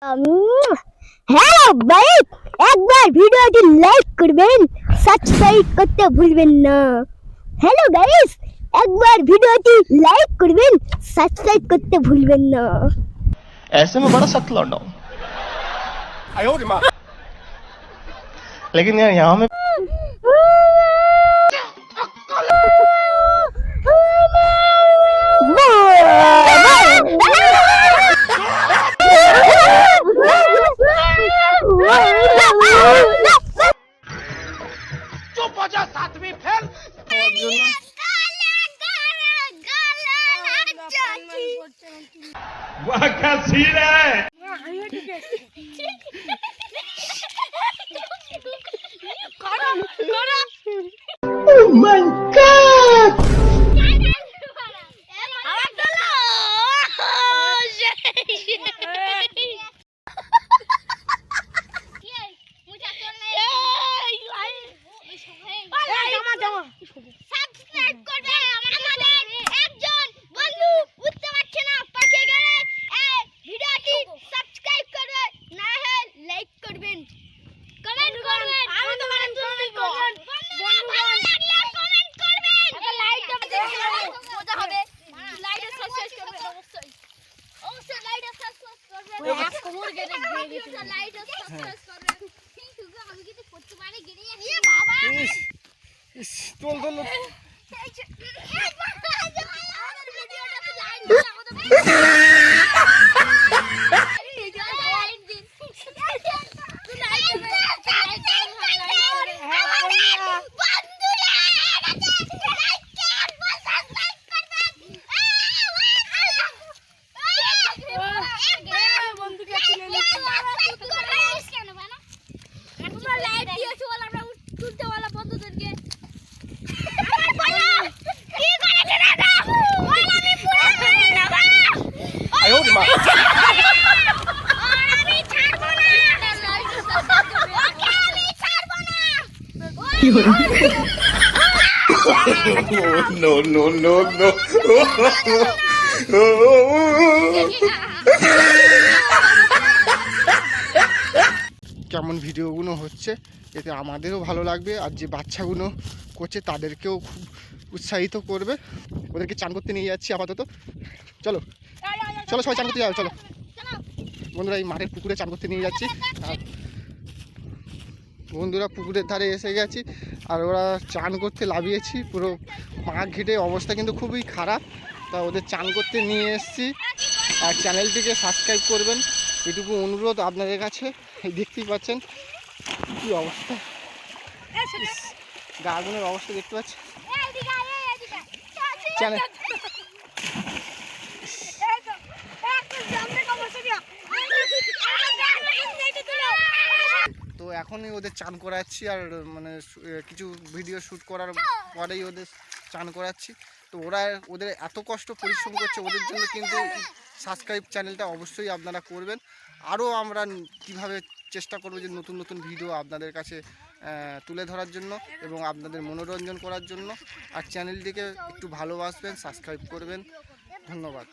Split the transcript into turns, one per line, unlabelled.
Hello ভাই, একবার ভিডিওটি লাইক করবেন, সাবস্ক্রাইব করতে ভুলবেন না। হ্যালো গাইস, একবার ভিডিওটি লাইক করবেন, সাবস্ক্রাইব করতে ভুলবেন না।
ऐसे में बड़ा सख्त लौंडा हूं, लेकिन यार यहाँ में
वाह क्या सीन है।
Oh my God! No, no, no, no.
কেমন ভিডিওগুলো হচ্ছে, এতে আমাদেরও ভালো লাগবে, আর যে বাচ্চাগুলো করছে তাদেরকেও খুব উৎসাহিত করবে। ওদেরকে চান করতে নিয়ে যাচ্ছি আপাতত। চলো চলো সবাই চান করতে যাও, চলো বন্ধুরা। এই মাঠের পুকুরে চান করতে নিয়ে যাচ্ছি। আর বন্ধুরা পুকুরের ধারে এসে গেছি, আর ওরা চান করতে লাভিয়েছি। পুরো পাক ঘেটে অবস্থা কিন্তু খুবই খারাপ। তা ওদের চান করতে নিয়ে এসেছি। আর চ্যানেলটিকে সাবস্ক্রাইব করবেন, এটুকু অনুরোধ আপনাদের কাছে। এই দেখতেই পাচ্ছেন কী অবস্থা, গাগুনের অবস্থা দেখতে পাচ্ছেন। চ্যানেল তো এখনই ওদের চান করাচ্ছি, আর মানে কিছু ভিডিও শ্যুট করার পরেই ওদের চান করাচ্ছি। তো ওদের এত কষ্ট পরিশ্রম করছে, ওদের জন্য কিন্তু সাবস্ক্রাইব চ্যানেলটা অবশ্যই আপনারা করবেন। আরও আমরা কীভাবে চেষ্টা করব যে নতুন নতুন ভিডিও আপনাদের কাছে তুলে ধরার জন্য এবং আপনাদের মনোরঞ্জন করার জন্য। আর চ্যানেলটিকে একটু ভালোবাসবেন, সাবস্ক্রাইব করবেন। ধন্যবাদ।